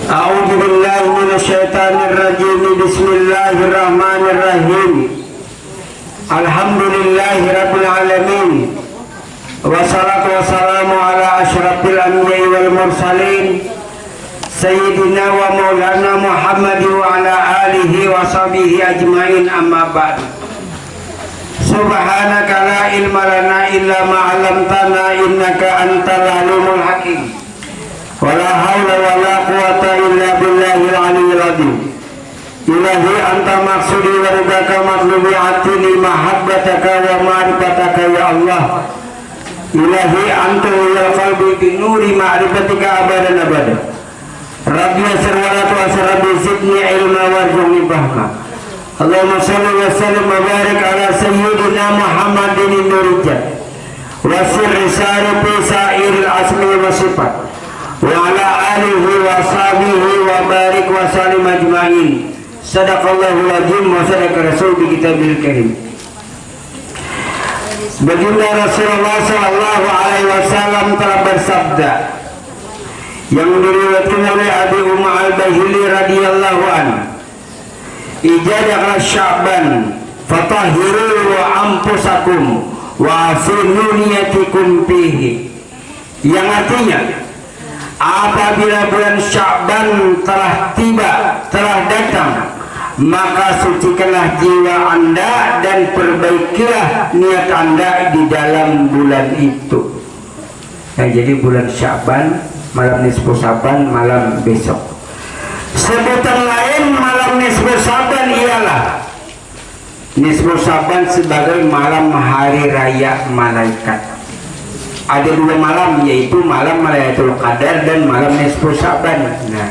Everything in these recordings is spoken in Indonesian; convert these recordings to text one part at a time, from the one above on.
A'udzu billahi minasyaitonir rajim. Bismillahirrahmanirrahim. Alhamdulillahirabbil alamin. Wassalatu wassalamu ala asyrafil anbiya'i wal mursalin sayyidina wa maulana Muhammad wa ala alihi wa sahbihi ajmain, amma ba'd. Subhanaka la ilma lana illa ma 'allamtana innaka antal alimul hakim. Wala haula wala quwata illa billahil aliyyil azim. Ilahi anta maksudi wa ridaka matlubi atini mahabbataka wa ma'rifataka ya Allah. Ilahi anta ya qalbi bin nuri ma'rifatika abadan abada. Rabbi yasir wa la tu'asir, rabbi zidni ilma warzuqni fahma. Allahumma shalli wa sallim wa barik ala sayyidina Muhammadin nurijat wa sirri sarifi sa'iril asmi wa sifat wa ala alihi wa sahbihi wa barik wa sallim ajma'in. Sadaqallahul azim wa sadaqa rasul bi kitabil karim. Baginda Rasulullah sallallahu alaihi wasallam telah bersabda, yang diriwayatkan oleh Abi Umar Al-Bahili radhiyallahu anhu, ijadaklah Sya'ban fatahhiru wa anfusakum wa asinu niyatikum fihi, yang artinya apabila bulan Sya'ban telah tiba, telah datang, maka sucikanlah jiwa anda dan perbaikilah niat anda di dalam bulan itu. Nah, jadi bulan Sya'ban, malam nisfu Sya'ban, malam besok. Sebutan lain malam nisfu Sya'ban ialah nisfu Sya'ban sebagai malam hari raya malaikat. Ada dua malam, yaitu malam Lailatul Qadar dan malam nisfu Sya'ban. Nah,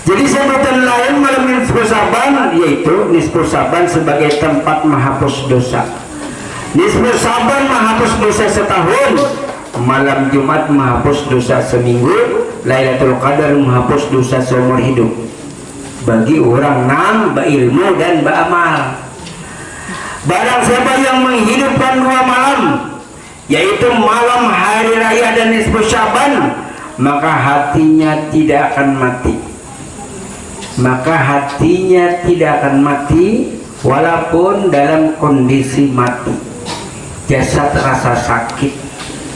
jadi sebutan lain malam nisfu Sya'ban yaitu nisfu Sya'ban sebagai tempat menghapus dosa. Nisfu Sya'ban menghapus dosa setahun, malam Jumat menghapus dosa seminggu, Lailatul Qadar menghapus dosa seumur hidup bagi orang yang berilmu dan beramal. Barang siapa yang menghidupkan dua malam, yaitu malam hari raya dan nisfu Sya'ban, maka hatinya tidak akan mati. Maka hatinya tidak akan mati walaupun dalam kondisi mati. Jasad rasa sakit,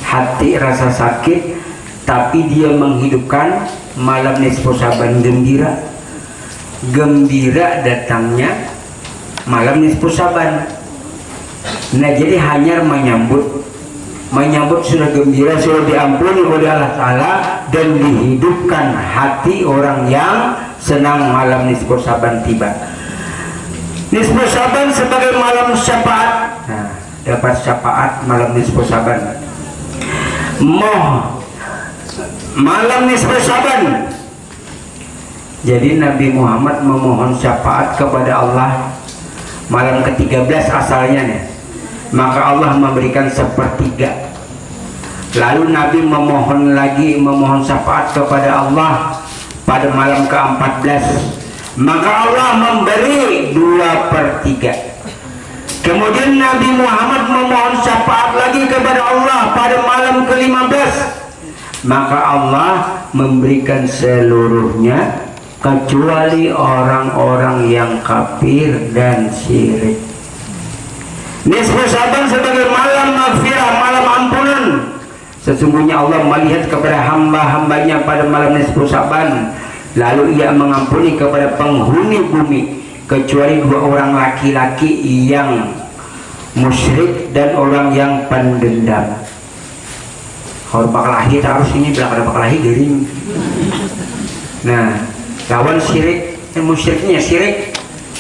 hati rasa sakit, tapi dia menghidupkan malam nisfu Sya'ban gembira. Gembira datangnya malam nisfu Sya'ban. Nah, jadi hanya menyambut sudah gembira, sudah diampuni oleh Allah Ta'ala, dan dihidupkan hati orang yang senang malam nisfu Sya'ban tiba. Nisfu Sya'ban sebagai malam syafaat. Nah, dapat syafaat malam nisfu Sya'ban. Malam nisfu Sya'ban, jadi Nabi Muhammad memohon syafaat kepada Allah malam ke-13 asalnya nih. Maka Allah memberikan sepertiga. Lalu Nabi memohon syafaat kepada Allah pada malam ke-14, maka Allah memberi 2/3. Kemudian Nabi Muhammad memohon syafaat lagi kepada Allah pada malam ke-15, maka Allah memberikan seluruhnya kecuali orang-orang yang kafir dan syirik. Nisfu Sya'ban sebagai malam maghfirah, malam ampunan. Sesungguhnya Allah melihat kepada hamba-hambanya pada malam nisfu Sya'ban, lalu ia mengampuni kepada penghuni bumi kecuali dua orang laki-laki yang musyrik dan orang yang pendendam. Kalau bakalahi harus ini belakang ada bakalahi gering. Nah, lawan syirik, musyriknya syirik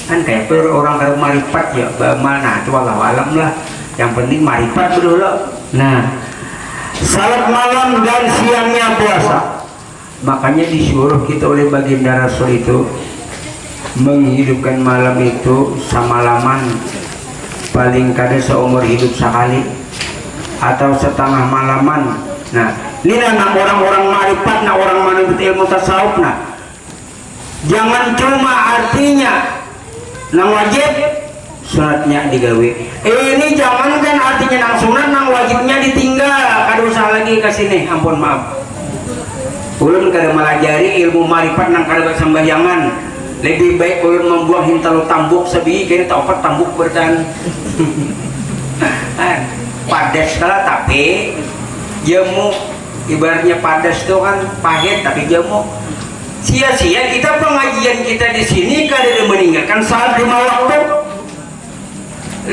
kan kayak orang kalau marifat ya bagaimana, itu wallahu alam lah, yang penting marifat dulu. Nah, salat malam dan siangnya puasa, makanya disuruh kita oleh baginda Rasul itu menghidupkan malam itu semalaman, paling kada seumur hidup sekali atau setengah malaman. Nah, ini nah orang-orang marifat, nah orang manut ilmu tasawuf, nah jangan cuma artinya nang wajib sunatnya digawe. Ini jangan kan artinya nang sunat, nang wajibnya ditinggal. Kada usah lagi ke sini, ampun maaf. ulun kada melajari ilmu marifat nang kada sembahyangan. Lebih baik ulun membuang hintalo tambuk sebi kene tak opat tambuk berdan. Padas kala tapi jemu ibaratnya padas itu kan pahit tapi jemu. Sia-sia kita pengajian kita di sini kada meninggalkan salat 5 waktu.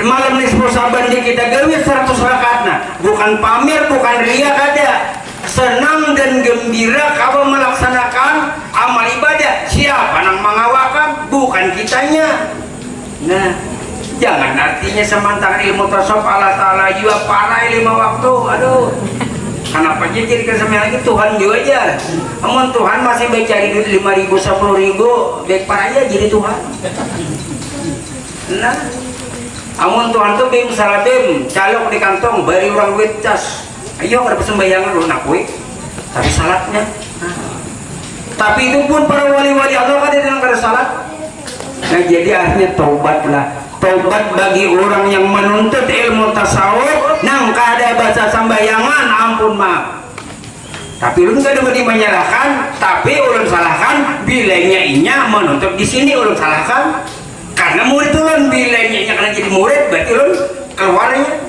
Malam nisfu saban di kita gawe 100 rakaat nah, bukan pamer, bukan ria kada. Senang dan gembira kalau melaksanakan amal ibadah. Siapa nang mengawakan? Bukan kitanya. Nah, jangan artinya semantangan ilmu tasawuf Allah Ta'ala juga parah 5 waktu. Aduh, kenapa jadi kesempatan lagi Tuhan juga aja. Amun Tuhan masih baik cari duit 5.000 10.000 baik parah aja jadi Tuhan. Nah, amun Tuhan tuh bim salah bim calok di kantong bari orang duit cas. Ayo kada persembahyangan lu nakui tapi salatnya. Tapi itu pun para wali-wali Allah kada dengan kada salat. Nah jadi akhirnya taubatlah. Taubat bagi orang yang menuntut ilmu tasawuf nang kada baca sembahyangan ampun maaf. Tapi ulun kada beri menyalahkan, tapi ulun salahkan bilanya inya menuntut di sini ulun salahkan. Karena murid ulun bilanya inya kana jadi murid berarti ulun keluarnya.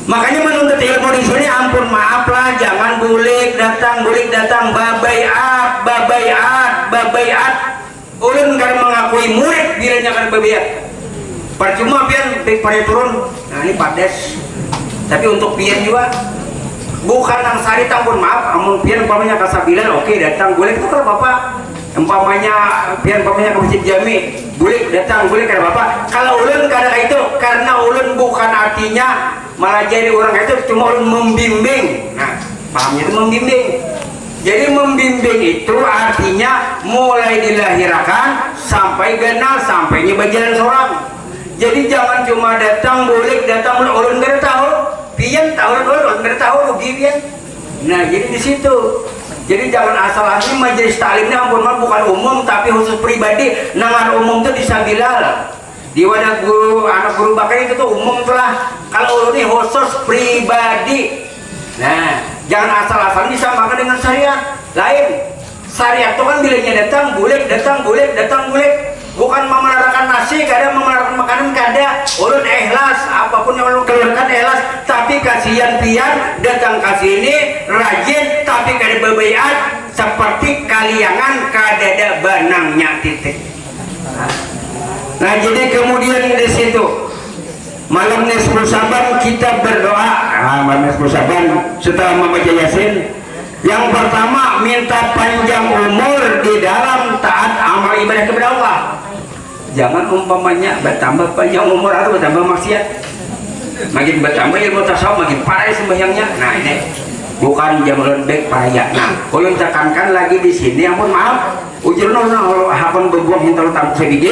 Makanya menuntut ilmu di sini ampun maaf lah, jangan bulik datang babaiat. Ulun kan mengakui murid bilanya kan babaiat. Percuma pian baik pada turun. Nah ini padas. Tapi untuk pian juga bukan nang sari ampun maaf, amun pian umpamanya kasabilan oke datang bulik itu kalau bapak. Umpamanya pian umpamanya ke masjid jami bulik datang bulik kada bapak. Kalau ulun kada itu karena ulun bukan artinya malah jadi orang itu cuma ulun membimbing. Nah pahamnya itu membimbing. Jadi membimbing itu artinya mulai dilahirkan sampai genal sampai berjalan seorang. Jadi jangan cuma datang bulik ulun kada tahu pian tahu ulun kada tahu rugi pian. Nah jadi di situ. Jadi jangan asal asli majelis taklimnya ampun maaf bukan umum tapi khusus pribadi. Nangan umum itu disabilal. Di wadah guru anak guru bakar itu tuh umum telah. Kalau ini khusus pribadi. Nah, jangan asal asal disamakan dengan syariat lain. Syariat itu kan bilangnya datang bulik. Bukan memenarakan nasi, kada memenarakan makanan kada. Ulun ikhlas, apapun yang ulun keluarkan ikhlas. Tapi kasihan pian datang ke sini rajin, tapi kada berbaiat seperti kaliangan kada ada benangnya titik. Nah jadi kemudian di situ malam nisfu saban kita berdoa. Malam nisfu saban setelah membaca Yasin. Yang pertama minta panjang umur di dalam taat amal ibadah kepada Allah. Jangan umpamanya bertambah panjang umur atau bertambah maksiat. Makin bertambah ilmu tasawuf makin parah sembahyangnya. Nah ini bukan jamulan baik payah. Nah kalau tekankan lagi di sini, ampun maaf, ujurna hakon bebuang hintal tamu sebiji,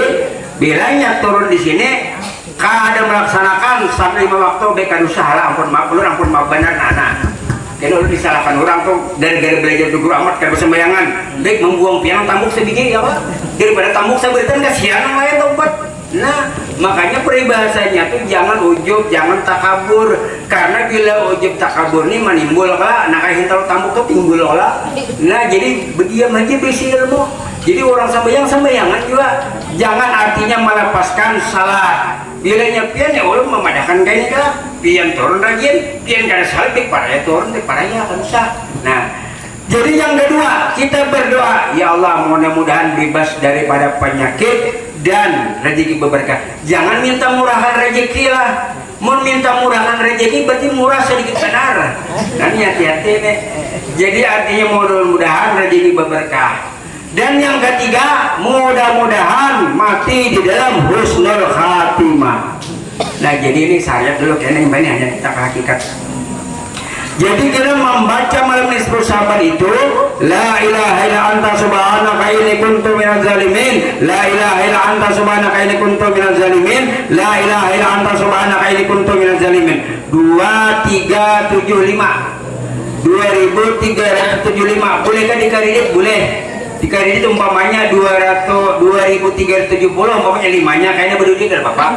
bilanya turun di sini, kada melaksanakan sampai 5 waktu baik kada usaha ampun maaf benar anak. Kalau disalahkan orang tuh dari belajar dulu amat kada sembayangan, baik membuang pianang tambuk sebiji ya Pak. Daripada tambuk sabaritan kasihan yang lain tempat. Nah makanya peribahasanya tuh jangan ujub, jangan takabur. Karena bila ujub takabur ini menimbul lah, nah kayak hintal tambuk tuh timbul lah. Nah jadi berdiam aja besi ilmu. Jadi orang sembayangan juga jangan artinya melepaskan salat. Bilanya pian ya ulun memadahkan kayak ini lah. Pian turun rajin, pian kada salat dik paraya turun dik paraya kan usah. Nah jadi yang kedua kita berdoa, ya Allah mudah-mudahan bebas daripada penyakit dan rezeki berberkah. Jangan minta murahan rezeki lah. Mau minta murahan rezeki berarti murah sedikit benar. Kan hati-hati nih. Jadi artinya mudah-mudahan rezeki berberkah. Dan yang ketiga, mudah-mudahan mati di dalam husnul khatimah. Nah jadi ini syariat dulu kayaknya ini hanya kita ke hakikat. Jadi kita membaca malam nisfu saban itu la ilaha illa anta subhanaka inni kuntu minaz zalimin, la ilaha illa anta subhanaka inni kuntu minaz zalimin, la ilaha illa anta subhanaka inni kuntu minaz zalimin. 2375 2375 bolehkah dikaridit? Boleh. Jika ini umpamanya 2370 umpamanya 5-nya kayaknya berdua kan Bapak.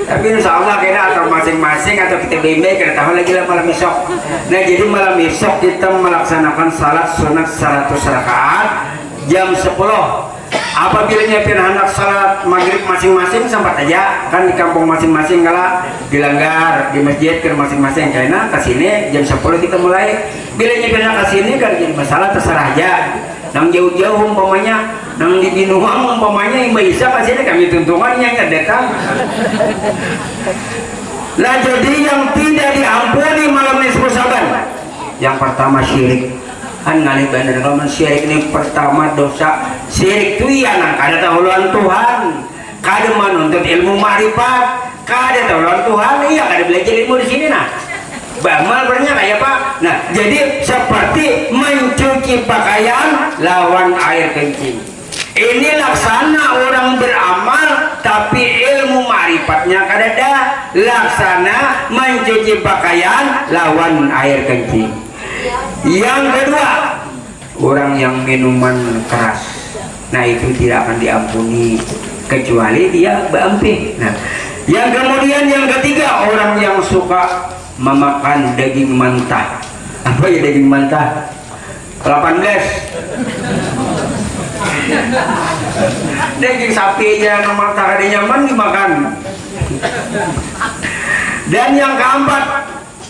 Tapi insya Allah kayaknya atau masing-masing atau kita bimbing kita tahu lagi lah malam besok. Nah jadi malam besok kita melaksanakan salat sunat 100 rakaat jam 10. Apabila nyiapin anak salat maghrib masing-masing sempat aja kan di kampung masing-masing kalah dilanggar di masjid ke masing-masing karena kesini jam 10 kita mulai. Bila nyiapin anak kesini kan jadi masalah terserah aja. Nang jauh-jauh umpamanya nang di Binuang umpamanya yang bisa kesini kami tuntungannya nggak datang. Nah jadi yang tidak diampuni malam nisfu Saban yang pertama syirik. Kan ngalih bener kalau syirik ini pertama dosa syirik itu ya nang kada tahuan Tuhan, kada menuntut ilmu ma'rifat, kada tahuan Tuhan, iya kada belajar ilmu di sini nah. Bamal bernya kayak Pak. Nah jadi seperti mencuci pakaian lawan air kencing. Ini laksana orang beramal tapi ilmu ma'rifatnya kada ada. Laksana mencuci pakaian lawan air kencing. Yang kedua, orang yang minuman keras, nah itu tidak akan diampuni kecuali dia berampih. Nah, yang kemudian yang ketiga, orang yang suka memakan daging mentah. Apa ya daging mentah? 18 daging sapi aja nomor tak ada nyaman dimakan. Dan yang keempat,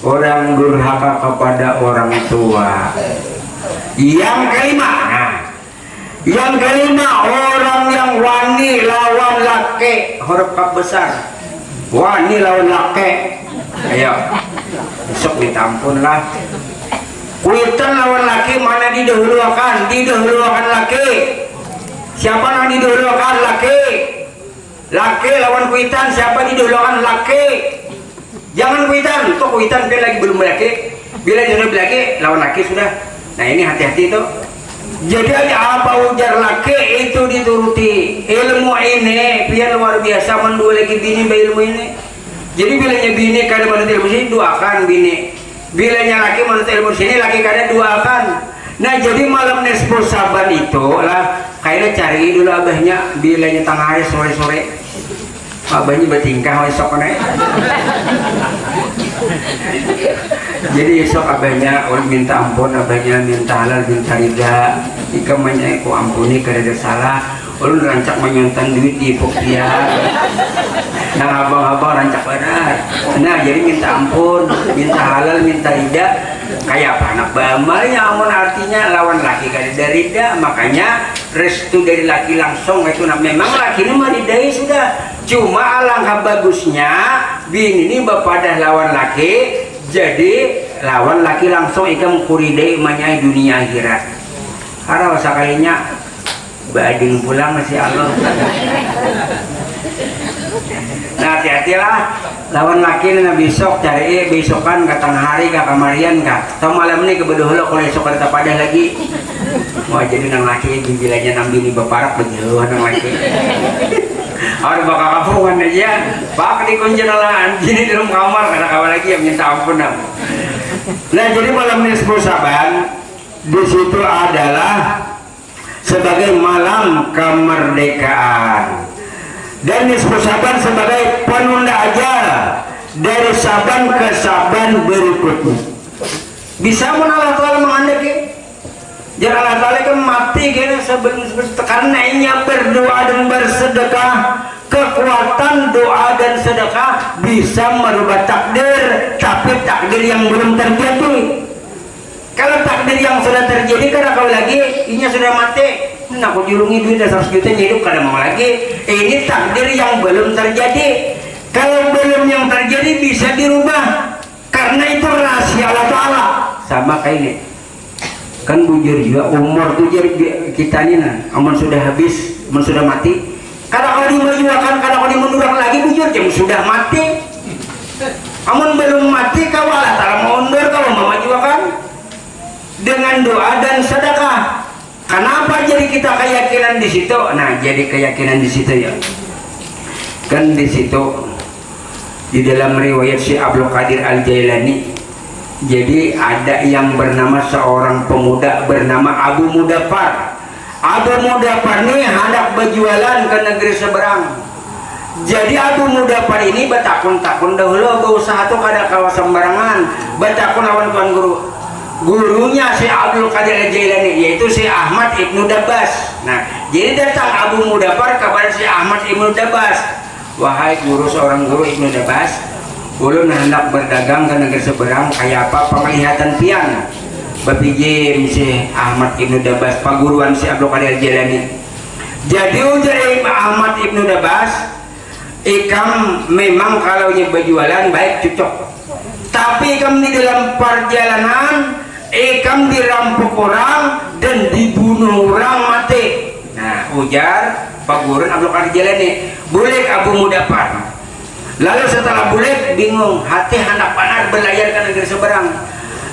orang durhaka kepada orang tua. Yang kelima, orang yang wani lawan laki, huruf kap besar, wani lawan laki. Ayo besok ditampun lah. Kuitan lawan laki mana didahulukan? Didahulukan laki. Siapa yang didahulukan? Laki. Laki lawan kuitan, siapa didahulukan? Laki. Jangan kuitan, kok kuitan kan lagi belum laki. Bila sudah laki, lawan laki sudah. Nah ini hati-hati tuh. Jadi aja apa ujar laki itu dituruti. Ilmu ini biar luar biasa mendua lagi bini ilmu ini. Jadi bilanya bini kada menurut ilmu sini doakan bini. Bilanya laki menurut ilmu sini laki kada doakan. Nah jadi malam nisfu Saban itu lah kayaknya cari dulu abahnya bilanya tengah hari sore-sore. Abahnya bertingkah esok nih. Jadi esok abahnya minta ampun, abahnya minta halal, minta ridha. Ikamanya aku ampuni karena ada salah. Ulun rancak menyontan duit di Poktia. Nah abang-abang rancak benar. Nah jadi minta ampun, minta halal, minta ridha. Kayak apa anak bamalnya amun artinya lawan laki kada dari ridha. Makanya restu dari laki langsung itu memang laki ini meridai sudah. Cuma alangkah bagusnya bini ini bapadah lawan laki, jadi lawan laki langsung ikam kuridai manyai dunia akhirat. Karena sekalinya bading pulang masih Allah. Nah hati-hatilah lawan laki ini besok cari besokan ke tengah hari ke kamarian kah atau malam ini kebetulan kalau esok ada padah lagi. Wah jadi nang laki bilanya nang bini baparak bejauh nang laki. Orang bakal kapungan aja, pak dikunci nalaan, jadi di dalam kamar karena kawan lagi yang minta ampun nam. Nah jadi malam nisfu Saban di situ adalah sebagai malam kemerdekaan dan nisfu Saban sebagai penunda ajal dari Saban ke Saban berikutnya. Bisa Allah Ta'ala mengandalkan. Jangan Allah Ta'ala kan mati kena karena ini berdoa dan bersedekah. Kekuatan doa dan sedekah bisa merubah takdir, tapi takdir yang belum terjadi. Kalau takdir yang sudah terjadi karena kau lagi ini sudah mati, nah aku julungi duit 100 juta hidup kada mau lagi. Ini takdir yang belum terjadi. Kalau belum yang terjadi bisa dirubah karena itu rahasia Allah Ta'ala. Sama kayak ini kan bujur juga umur tuh kita ini nah aman sudah habis, aman sudah mati. Kalau kau dimajukan, kalau kau dimundurkan lagi bujur jam sudah mati. Aman belum mati kau Allah Ta'ala mau mundur kalau memajukan dengan doa dan sedekah. Kenapa jadi kita keyakinan di situ? Nah jadi keyakinan di situ ya. Kan di situ di dalam riwayat Syekh Abdul Qadir Al Jailani Jadi ada yang bernama seorang pemuda bernama Abu Mudafar. Abu Mudafar ini hendak berjualan ke negeri seberang. Jadi Abu Mudafar ini bertakun-takun dahulu berusaha tuh kada kawasan sembarangan, bertakun lawan tuan guru. Gurunya si Abdul Qadir Jailani, yaitu si Ahmad Ibnu Dabbas. Nah, jadi datang Abu Mudafar kepada si Ahmad Ibnu Dabbas, wahai guru, seorang guru Ibnu Dabbas, ulun hendak berdagang ke negeri seberang, kayak apa penglihatan pian? Bapijim si Ahmad Ibnu Dabbas, paguruan si Abdul Qadir Jailani. Jadi ujar Ahmad Ibnu Dabbas, ikam memang kalau berjualan baik cocok, tapi ikam di dalam perjalanan ikam dirampok orang dan dibunuh orang mati. Nah, ujar Pak Guru Abdul Qadir Jailani, boleh Abu Mudafar. Lalu setelah boleh bingung, hati hendak panas berlayar ke negeri seberang.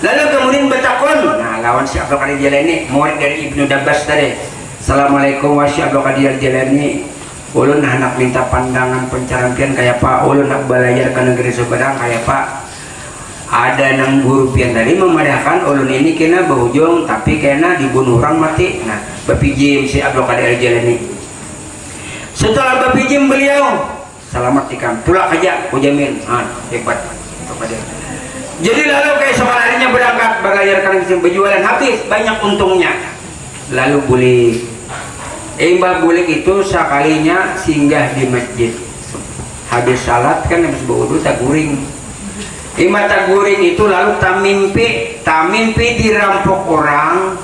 Lalu kemudian bertakun, nah lawan si Abdul Qadir Jailani, murid dari Ibnu Dabbas tadi. Assalamualaikum warahmatullahi Abdul Qadir Jailani, ulun hendak minta pandangan pencarampian kayak Pak, ulun hendak berlayar ke negeri seberang kayak Pak. Ada nang guru pian tadi memadahkan ulun ini kena berujung tapi kena dibunuh orang mati. Nah, bapijim si Abdul Qadir Jailani. Setelah bapijim beliau, selamat ikam, tulak aja, kujamin. Hebat kepada. Jadi lalu keesokan harinya berangkat berlayar ke negeri berjualan, habis banyak untungnya. Lalu bulik. Mbak bulik itu sekalinya singgah di masjid. Habis salat kan habis berwudu tak guring. Mata guring itu lalu tak mimpi dirampok orang.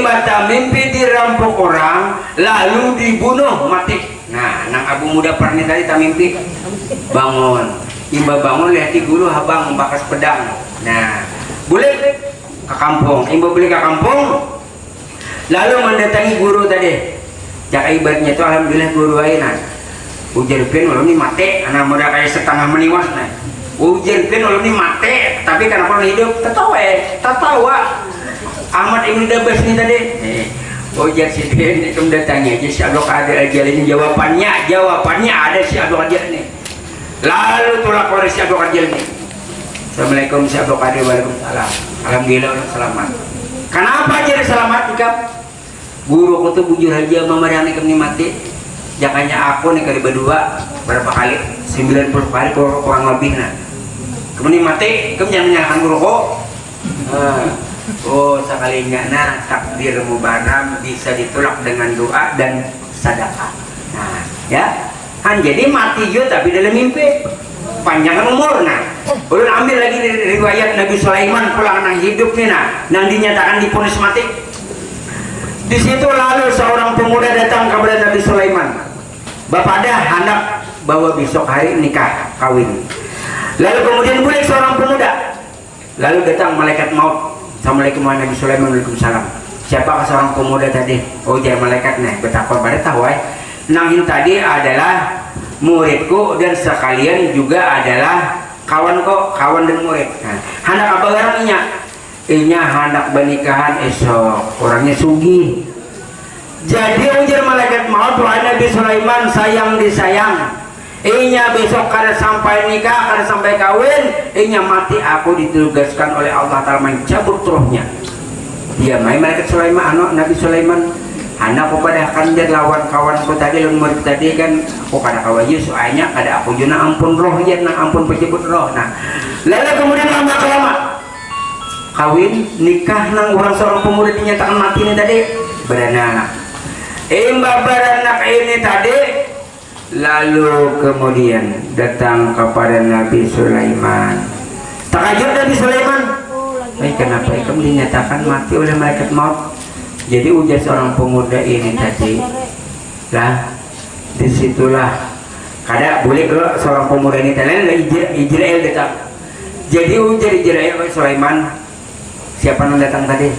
Mata mimpi dirampok orang lalu dibunuh mati. Nah, nang Abu Mudafar ini tadi tak mimpi bangun. Imba bangun lihat di guru habang bakas pedang. Nah, boleh ke kampung. Imba beli ke kampung lalu mendatangi guru tadi. Jaka ibaratnya itu alhamdulillah guru ainan. Ujar pin ulun ini mati, anak muda kayak setengah meniwas nah. Ujian pin ulun ini mati, tapi kenapa hidup? Tertawa. Ahmad Ibnu Dabbas ini tadi. Ujian si pin itu mendatangi aja si Abdul Qadir Jailani, jawabannya ada si Abdul Qadir ini. Lalu tolak oleh si Abdul Qadir ini. Assalamualaikum si Abdul Qadir, waalaikumsalam. Alhamdulillah selamat. Kenapa jadi selamat ikam? Guru aku tuh bujur aja memarang ikam ini mati. Jakanya aku nih kali berdua berapa kali? 90 kali kurang lebih nah. Kemudian mati, kamu jangan menyalahkan guru kok. Oh sekalinya nah takdir mubarak bisa ditolak dengan doa dan sedekah. Nah ya kan jadi mati juga tapi dalam mimpi panjangkan umur. Nah ulun ambil lagi dari riwayat Nabi Sulaiman pulang nang hidup nih nah nang dinyatakan diponis mati. Di situ lalu seorang pemuda datang kepada Nabi Sulaiman, bapak ada hendak bahwa besok hari nikah kawin. Lalu kemudian boleh seorang pemuda, lalu datang malaikat maut. Assalamualaikum Nabi Sulaiman, waalaikumsalam. Siapa seorang pemuda tadi? Oh jadi malaikat nih betapa pada tahu nangin tadi adalah muridku dan sekalian juga adalah kawan dan murid. Nah, hendak apa orangnya? Inya hendak bernikahan esok, orangnya sugi. Jadi ujar malaikat maut, wahai Nabi Sulaiman sayang disayang. Inya besok kada sampai nikah, kada sampai kawin, inya mati aku ditugaskan oleh Allah Ta'ala mencabut rohnya. Dia main malaikat Sulaiman, Nabi Sulaiman. Anak aku pada akan dia lawan kawanku tadi, murid tadi kan, aku kada kawayu soalnya kada aku juga ampun roh ya, ampun penyebut roh. Nah, lalu kemudian lama kawin nikah nang orang seorang pemuda dinyatakan mati ini tadi beranak. Beranak ini tadi lalu kemudian datang kepada Nabi Sulaiman. Takajub Nabi Sulaiman. Kenapa kamu dinyatakan mati oleh malaikat maut? Jadi ujar seorang pemuda ini tadi lah disitulah kada boleh kalau seorang pemuda ini tadi Israel datang. Jadi ujar Israel Sulaiman, siapa yang datang tadi?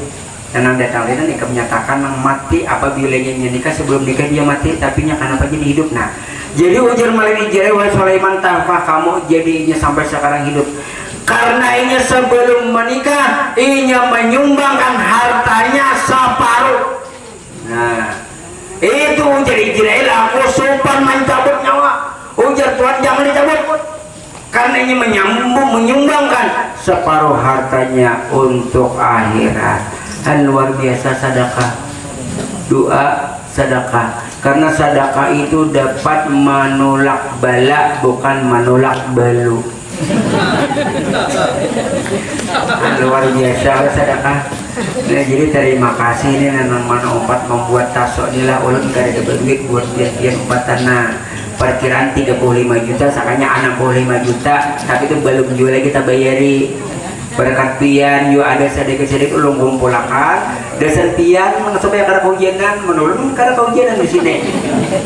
Yang datang tadi nikah menyatakan yang mati apabila dia nikah, sebelum nikah dia mati tapi nya kenapa jadi hidup. Nah jadi ujar malaikat Israel Sulaiman, tahukah kamu jadinya sampai sekarang hidup? Karena ini sebelum menikah inya menyumbangkan hartanya separuh. Nah itu ujar Israel, aku sumpah mencabut nyawa. Ujar Tuhan jangan dicabut. karena ini menyumbangkan separuh hartanya untuk akhirat. Kan luar biasa sedekah, doa sedekah, karena sedekah itu dapat menolak bala bukan menolak balu. Luar biasa sedekah. Nah, jadi terima kasih ini nanang manfaat membuat tasok inilah ulun kada ada duit buat biar obat tanah. Perkiraan 35 juta, sakanya 65 juta, tapi itu belum jual lagi kita bayari. Berkat pian yo ada sedikit-sedikit ulung kumpulakan dasar pian supaya kada kaujianan menurun kada kaujianan di sini.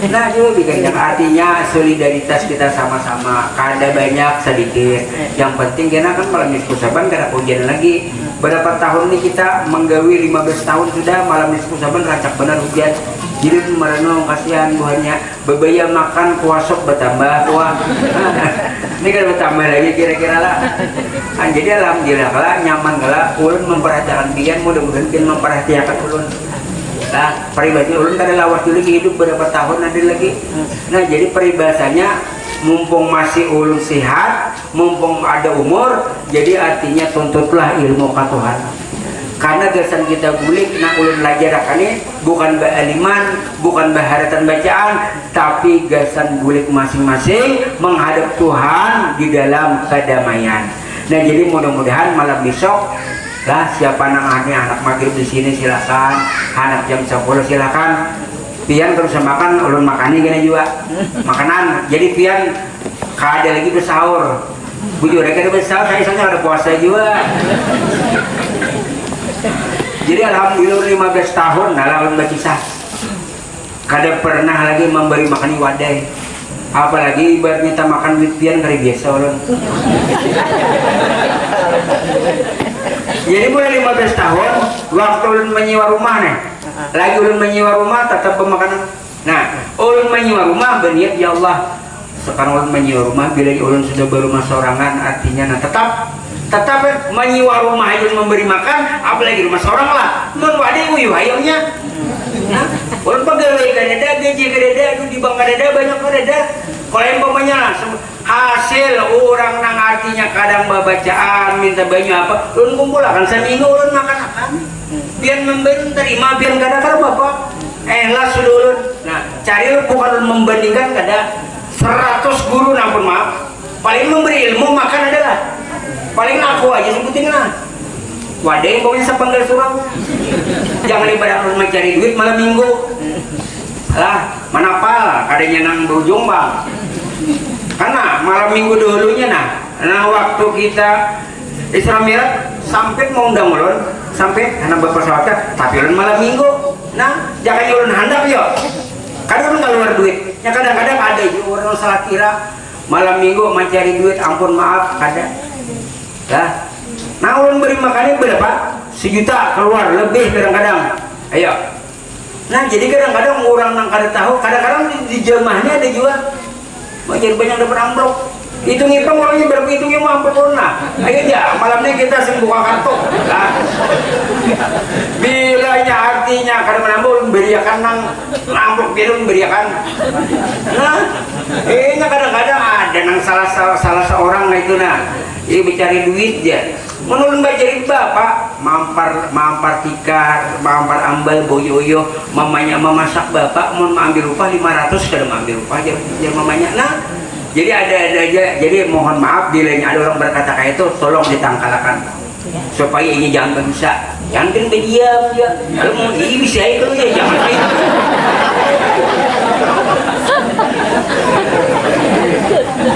Nah juga bikin yang artinya solidaritas kita sama-sama, kada banyak sedikit, yang penting kena kan malam nisfu saban kada kaujianan lagi. Berapa tahun ini kita menggawi 15 tahun sudah malam nisfu saban rancak benar hujan. Jadi merenung kasihan buahnya bebaya makan kuasok bertambah kuah. Ini kan bertambah lagi kira-kira lah. Jadi alhamdulillah lah nyaman lah ulun memperhatikan pian, mudah-mudahan pian memperhatikan ulun. Nah peribadi ulun kada lawas dulu hidup berapa tahun ada lagi. Nah jadi peribahasanya mumpung masih ulun sehat, mumpung ada umur, jadi artinya tuntutlah ilmu katuhan. Karena gasan kita gulik nak ulun belajar ini bukan aliman, bukan baharatan bacaan, tapi gasan gulik masing-masing menghadap Tuhan di dalam kedamaian. Nah jadi mudah-mudahan malam besok lah siapa nangani anak maghrib di sini silakan, anak jam 10 silakan. Pian terus makan, ulun makani gini juga makanan. Jadi pian kada lagi bersahur. Bujur kada bersahur, saya soalnya ada puasa juga. Jadi alhamdulillah 15 tahun dalam berkisah kada pernah lagi memberi makan wadai, apalagi ibarat kita makan duit pian kari biasa ulun. Jadi mulai 15 tahun waktu ulun menyewa rumah nih, lagi ulun menyewa rumah tetap pemakanan. Nah ulun menyewa rumah berniat ya Allah sekarang ulun menyewa rumah bila ulun sudah berumah sorangan artinya nah tetap menyewa rumah itu memberi makan, apalagi rumah seorang lah non wadai uyuh ayamnya. Nah ulun pegawai kadada gaji kadada itu di bank kadada banyak kadada. Kalau yang pemanya hasil orang nang artinya kadang bacaan minta banyak apa ulun kumpulkan seminggu ulun makan apa biar memberi terima biar kada bapak lah sudah ulun. Nah cari bukan ulun membandingkan kada 100 guru nampun maaf paling memberi ilmu makan adalah paling aku aja sebutin lah wadah yang pokoknya sepenggal surau jangan ibadah ulun mencari duit malam minggu lah manapal kadanya nang berujung bang karena malam minggu dulunya nah waktu kita Isra Mi'raj sampai mau undang ulun sampai karena berpesawatnya tapi ulun malam minggu nah jangan ulun handap yuk kadang ulun keluar duit ya kadang-kadang ada juga orang salah kira malam minggu mencari duit ampun maaf ada ya nah ulun beri makannya berapa sejuta keluar lebih kadang-kadang ayo nah jadi kadang-kadang orang yang kada tahu kadang-kadang di jemaahnya ada juga jadi banyak dapat amplop hitung-hitung orangnya berapa hitungnya mau amplop nah ayo aja malamnya kita buka kartu lah bilanya artinya kada menambah beriakan nang amplop biru beriakan nah ini kadang-kadang ada nang salah seorang itu nah ini mencari duit ya menurun bajarin bapak mampar tikar mampar ambal boyoyo mamanya memasak bapak mau ambil upah 500 kada ambil upah aja mamanya nah jadi ada aja jadi mohon maaf bila ada orang berkata kayak itu tolong ditangkalakan supaya ini jangan bisa jangan berdiam ya kalau mau ini bisa itu ya jangan kayak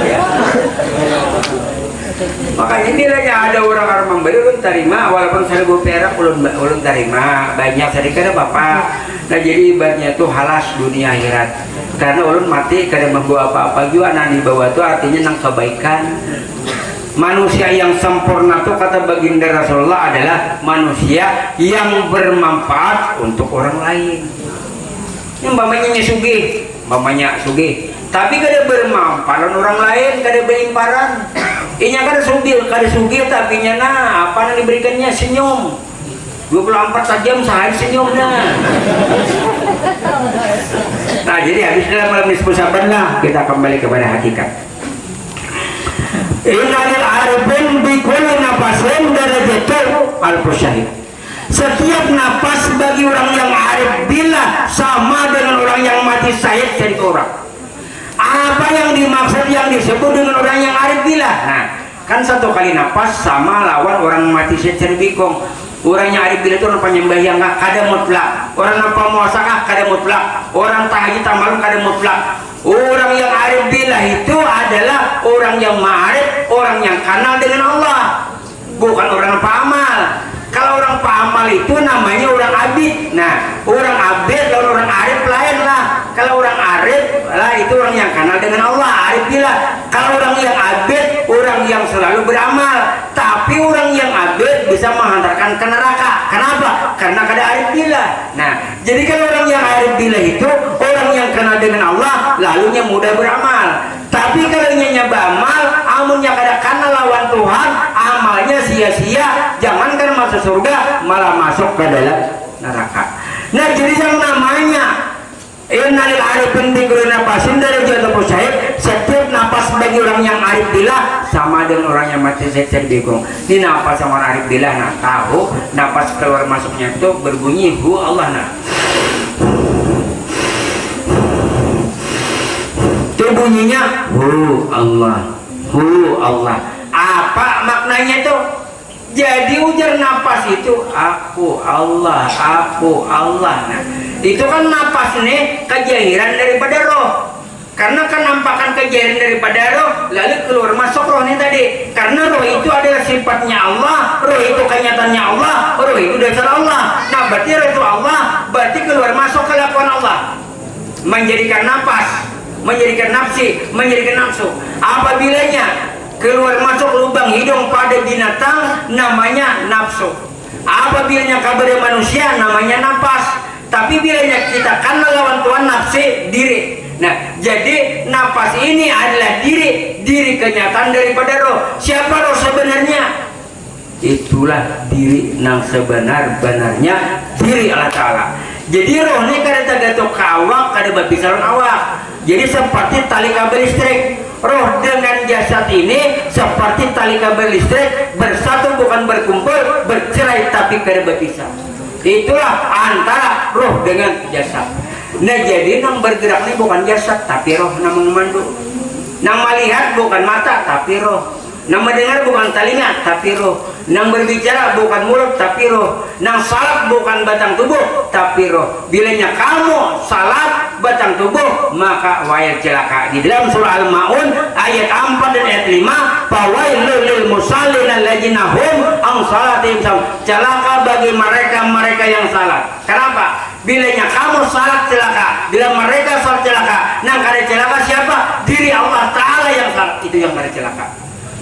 ya. Makanya nilainya ada orang memberi ulun terima walaupun 1000 perak ulun terima banyak sedikit bapak. Nah jadi ibaratnya tuh halas dunia akhirat karena ulun mati kada membawa apa-apa juga nah di bawah itu artinya nang kebaikan. Manusia yang sempurna tuh kata baginda Rasulullah adalah manusia yang bermanfaat untuk orang lain. Yang mamanya sugih tapi kada bermanfaat orang lain kada berimparan. Inya kada sugih tapi nya apa yang diberikannya senyum 24 jam sehari senyum nah jadi habis dalam malam nisfu saban lah kita kembali kepada hakikat Innal arifin bi kulli nafasin darajatu al-syahid. Setiap napas bagi orang yang arif billah sama dengan orang yang mati syahid dari orang. Apa yang dimaksud yang disebut dengan orang yang arif billah? Nah, kan satu kali napas sama lawan orang mati syahid dari bikong. Orang yang arif billah itu orang penyembah yang kada mutlak, orang nampa muasakah kada mutlak, orang tahajud tamalum kada mutlak. Orang yang arif billah itu adalah orang yang ma'arif, orang yang kenal dengan Allah, bukan orang paamal. Kalau orang paamal itu namanya orang abid. Nah, orang abid dan orang arif lain lah. Kalau orang arif lah itu orang yang kenal dengan Allah, arif billah. Kalau orang yang abid, orang yang selalu beramal. Tapi orang yang abid bisa menghantarkan ke neraka. Kenapa? Karena kada arif billah. Nah, jadi kalau orang yang arif billah itu orang yang kenal dengan Allah, lalunya mudah beramal. Tapi kalau nyaba amal, amunnya kada kenal lawan Tuhan, amalnya sia-sia. Jangankan masuk surga, malah masuk ke dalam neraka. Nah, jadi yang namanya innal arifin bi kulli nafasin darajatu al-syahid, setiap napas bagi orang yang arif billah sama dengan orang yang mati syahid bingung. Ini napas sama orang arif billah, nah tahu napas keluar masuknya itu berbunyi hu Allah. Nah, itu bunyinya hu Allah, hu Allah. Apa maknanya itu? Jadi ujar napas itu aku Allah, aku Allah. Nah, itu kan napas nih kejahiran daripada roh. Karena kan nampakan kejahiran daripada roh, lalu keluar masuk roh ini tadi. Karena roh itu adalah sifatnya Allah, roh itu kenyataannya Allah, roh itu dasar Allah. Nah, berarti roh itu Allah, berarti keluar masuk kelakuan Allah. Menjadikan napas, menjadikan nafsi, menjadikan nafsu. Apabila keluar masuk lubang hidung pada binatang namanya nafsu. Apabila kabar manusia namanya napas. Tapi bilanya kita kan melawan Tuhan nafsi diri. Nah, jadi napas ini adalah diri kenyataan daripada roh. Siapa roh sebenarnya? Itulah diri yang sebenar-benarnya diri Allah Ta'ala. Jadi roh ini kada tergantung ke awak, kada berbisaran awak. Jadi seperti tali kabel listrik. Roh dengan jasad ini seperti tali kabel listrik, bersatu bukan berkumpul, bercerai tapi kada berpisah. Itulah antara roh dengan jasad. Nah, jadi yang bergerak ini bukan jasad tapi roh, yang memandu. Yang melihat bukan mata tapi roh. Yang mendengar bukan telinga tapi roh. Yang berbicara bukan mulut tapi roh. Yang salat bukan batang tubuh tapi roh. Bilanya kamu salat batang tubuh, maka wayal celaka. Di dalam surah Al-Maun ayat 4 dan ayat 5, fawailul lil musallin alladzina hum an salatihim sahun. Celaka bagi mereka yang salat. Kenapa? Bilanya kamu salat celaka, bila mereka salat celaka. Nah, kada celaka siapa? Diri Allah Ta'ala yang salat, itu yang kada celaka.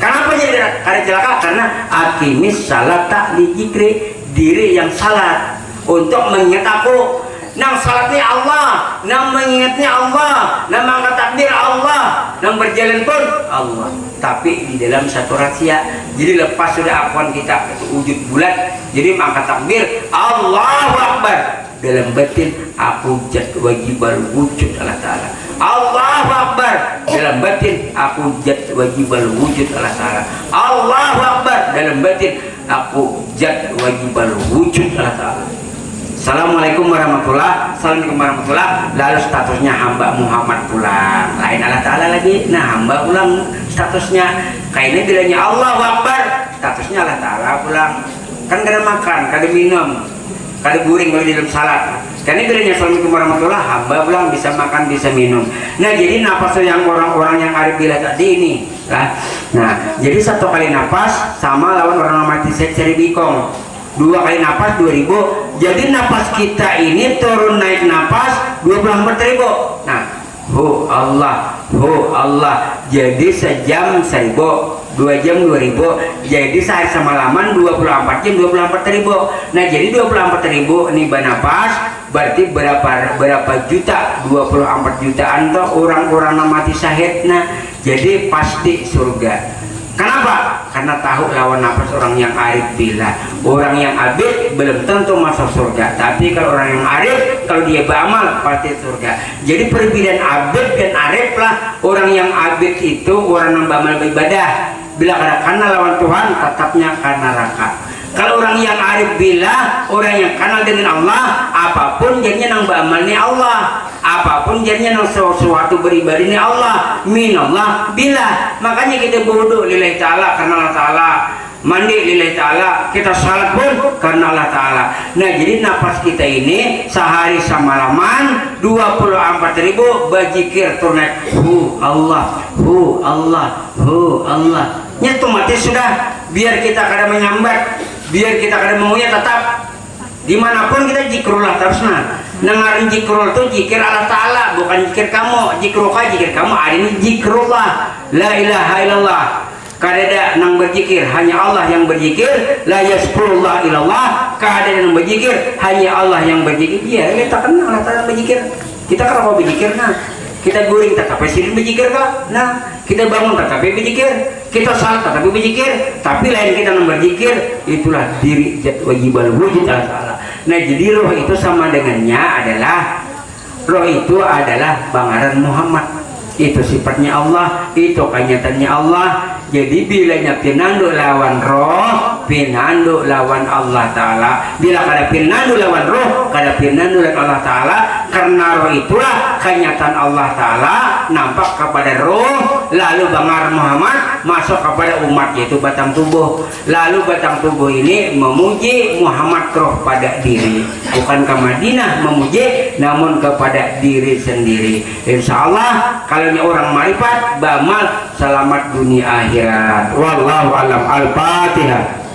Kenapa jadi kada celaka? Karena akimis salat tak dikri, diri yang salat untuk mengingat aku. Nang salatnya Allah, nang mengingatnya Allah, nang mengangkat takbir Allah, nang berjalan pun Allah. Tapi di dalam satu rahasia. Jadi lepas sudah akuan kita wujud bulat, jadi mengangkat takbir Allahu Akbar. Dalam batin aku jat wajibal wujud Allah Ta'ala. Allahu Akbar. Dalam batin aku jat wajibal wujud Allah Ta'ala. Allahu Akbar. Dalam batin aku jat wajibal wujud Allah Ta'ala. Assalamualaikum warahmatullah. Assalamualaikum warahmatullah. Lalu statusnya hamba Muhammad pulang, lain Allah Ta'ala lagi. Nah, hamba pulang statusnya. Kayaknya bilangnya Allahu Akbar, statusnya Allah Ta'ala pulang. Kan kada makan, kada minum, kada guring kalau di dalam salat. Karena bilangnya Assalamualaikum warahmatullah, hamba pulang bisa makan bisa minum. Nah, jadi napas yang orang-orang yang arif bila tadi ini lah. Nah, jadi satu kali napas sama lawan orang mati seri bikong. 2 kali napas 2000. Jadi napas kita ini turun naik napas 24.000. Nah, hu Allah, hu Allah. Jadi sejam 1000, 2 jam 2000. Jadi sehari semalaman 24 jam 24.000. Nah, jadi 24.000 ini napas berarti berapa juta? 24 jutaan toh orang-orang yang mati syahid. Nah, jadi pasti surga. Kenapa? Karena tahu lawan nafas orang yang arif billah. Orang yang abid belum tentu masuk surga. Tapi kalau orang yang arif, kalau dia beramal pasti surga. Jadi perbedaan abid dan arif lah. Orang yang abid itu orang yang beramal beribadah. bila karena lawan Tuhan tetapnya karena neraka. Kalau orang yang arif billah, orang yang kenal dengan Allah, apapun jadinya nang beramalnya Allah, apapun jadinya nang sesuatu beribadah ini Allah, minallah billah. Makanya kita wudu lillahi ta'ala karena Allah ta'ala, mandi lillahi ta'ala, kita salat pun karena Allah ta'ala. Nah jadi nafas kita ini sehari semalaman 24.000 bajikir tunai Allah, Allah, Allah. Nyetu mati sudah, biar kita kada menyambat, biar kita kada menguya, tetap dimanapun kita zikrullah terus. Nengarin zikrul itu zikir Allah Ta'ala, bukan zikir kamu. Zikir kamu hari ini zikrullah, la ilaha illallah. Kada nang berzikir, hanya Allah yang berzikir. La yaskurullah ilallah, kada nang berzikir, hanya Allah yang berzikir. Iya, kita kenal Allah Ta'ala berzikir. Kita kalau mau berzikir, kita guring tetapi sirin berzikir kah? Nah, kita bangun tetapi berzikir, kita salat tetapi berzikir, tapi lain kita nang berzikir, itulah diri wajibal wujud Allah Ta'ala. Nah, jadi roh itu sama dengannya adalah bangaran Muhammad. Itu sifatnya Allah, itu kenyataannya Allah. Jadi bilanya pinandu lawan roh, pinandu lawan Allah Ta'ala. Bila kada pinandu lawan roh, kada pinandu lawan Allah Ta'ala. Karena roh itulah kenyataan Allah Ta'ala nampak kepada roh, lalu bangar Muhammad masuk kepada umat, yaitu batang tubuh. Lalu batang tubuh ini memuji Muhammad roh pada diri, bukan ke Madinah memuji, namun kepada diri sendiri. Insya Allah kalau orang marifat, bamal, selamat dunia akhirat. Wallahu alam. Al-Fatihah.